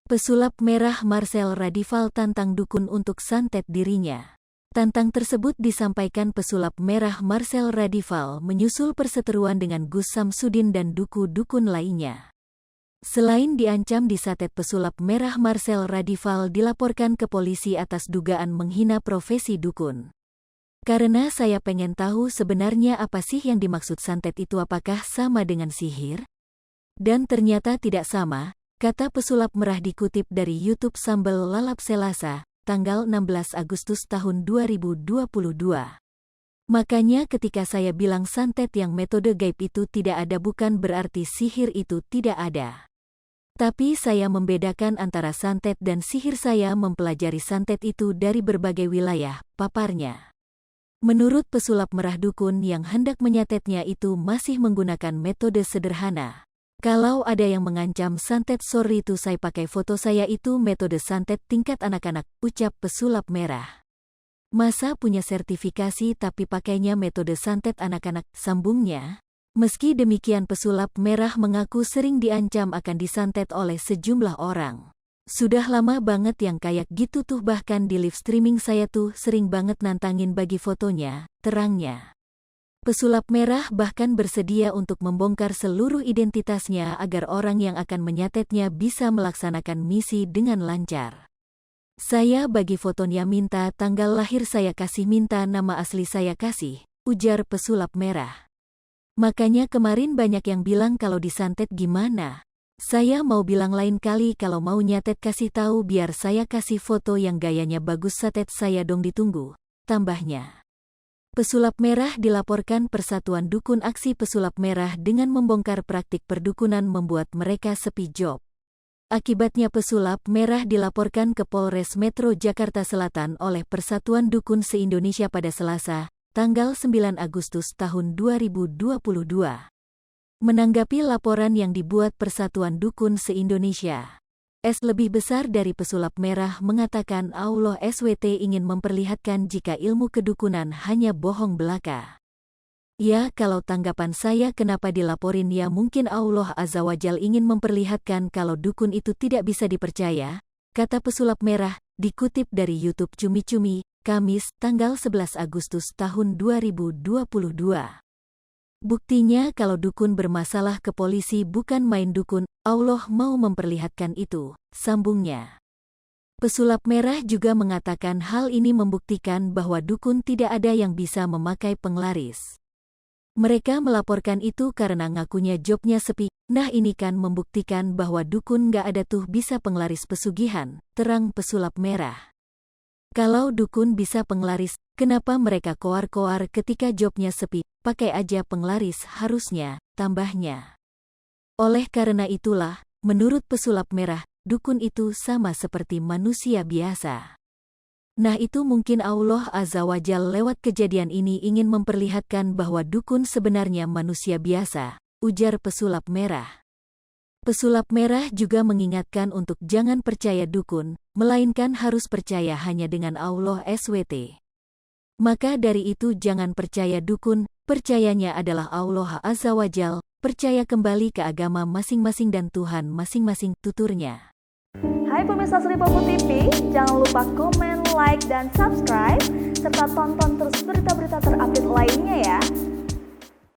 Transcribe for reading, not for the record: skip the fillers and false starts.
Pesulap merah Marcel Radival tantang dukun untuk santet dirinya. Tantang tersebut disampaikan pesulap merah Marcel Radival menyusul perseteruan dengan Gus Samsudin dan dukun lainnya. Selain diancam disantet, pesulap merah Marcel Radival dilaporkan ke polisi atas dugaan menghina profesi dukun. Karena saya pengen tahu sebenarnya apa sih yang dimaksud santet itu, apakah sama dengan sihir? Dan ternyata tidak sama, kata pesulap merah dikutip dari YouTube Sambal Lalap Selasa, tanggal 16 Agustus tahun 2022. Makanya ketika saya bilang santet yang metode gaib itu tidak ada, bukan berarti sihir itu tidak ada. Tapi saya membedakan antara santet dan sihir. Saya mempelajari santet itu dari berbagai wilayah, paparnya. Menurut pesulap merah, dukun yang hendak menyatetnya itu masih menggunakan metode sederhana. Kalau ada yang mengancam santet, sorry itu saya pakai foto saya, itu metode santet tingkat anak-anak, ucap pesulap merah. Masa punya sertifikasi tapi pakainya metode santet anak-anak, sambungnya. Meski demikian, pesulap merah mengaku sering diancam akan disantet oleh sejumlah orang. Sudah lama banget yang kayak gitu tuh, bahkan di live streaming saya tuh sering banget nantangin bagi fotonya, terangnya. Pesulap merah bahkan bersedia untuk membongkar seluruh identitasnya agar orang yang akan menyatetnya bisa melaksanakan misi dengan lancar. Saya bagi fotonya, minta tanggal lahir saya kasih, minta nama asli saya kasih, ujar pesulap merah. Makanya kemarin banyak yang bilang kalau disantet gimana. Saya mau bilang lain kali kalau mau nyatet kasih tahu biar saya kasih foto yang gayanya bagus, santet saya dong ditunggu, tambahnya. Pesulap merah dilaporkan Persatuan Dukun. Aksi pesulap merah dengan membongkar praktik perdukunan membuat mereka sepi job. Akibatnya pesulap merah dilaporkan ke Polres Metro Jakarta Selatan oleh Persatuan Dukun se-Indonesia pada Selasa, tanggal 9 Agustus tahun 2022. Menanggapi laporan yang dibuat Persatuan Dukun se-Indonesia, lebih besar dari pesulap merah mengatakan Allah SWT ingin memperlihatkan jika ilmu kedukunan hanya bohong belaka. Ya, kalau tanggapan saya kenapa dilaporin, ya mungkin Allah Azza wa Jal ingin memperlihatkan kalau dukun itu tidak bisa dipercaya, kata pesulap merah, dikutip dari YouTube Cumi-Cumi, Kamis, tanggal 11 Agustus tahun 2022. Buktinya kalau dukun bermasalah ke polisi bukan main dukun, Allah mau memperlihatkan itu, sambungnya. Pesulap merah juga mengatakan hal ini membuktikan bahwa dukun tidak ada yang bisa memakai penglaris. Mereka melaporkan itu karena ngakunya jobnya sepi. Nah ini kan membuktikan bahwa dukun gak ada tuh bisa penglaris pesugihan, terang pesulap merah. Kalau dukun bisa penglaris, kenapa mereka koar-koar ketika jobnya sepi? Pakai aja penglaris harusnya, tambahnya. Oleh karena itulah, menurut pesulap merah, dukun itu sama seperti manusia biasa. Nah itu mungkin Allah Azza wa Jal lewat kejadian ini ingin memperlihatkan bahwa dukun sebenarnya manusia biasa, ujar pesulap merah. Pesulap merah juga mengingatkan untuk jangan percaya dukun, melainkan harus percaya hanya dengan Allah SWT. Maka dari itu jangan percaya dukun, percayanya adalah Allah Azza wa Jal, percaya kembali ke agama masing-masing dan Tuhan masing-masing, tuturnya. Hai pemirsa Sri Popo TV, jangan lupa komen, like, dan subscribe, serta tonton terus berita-berita terupdate lainnya ya.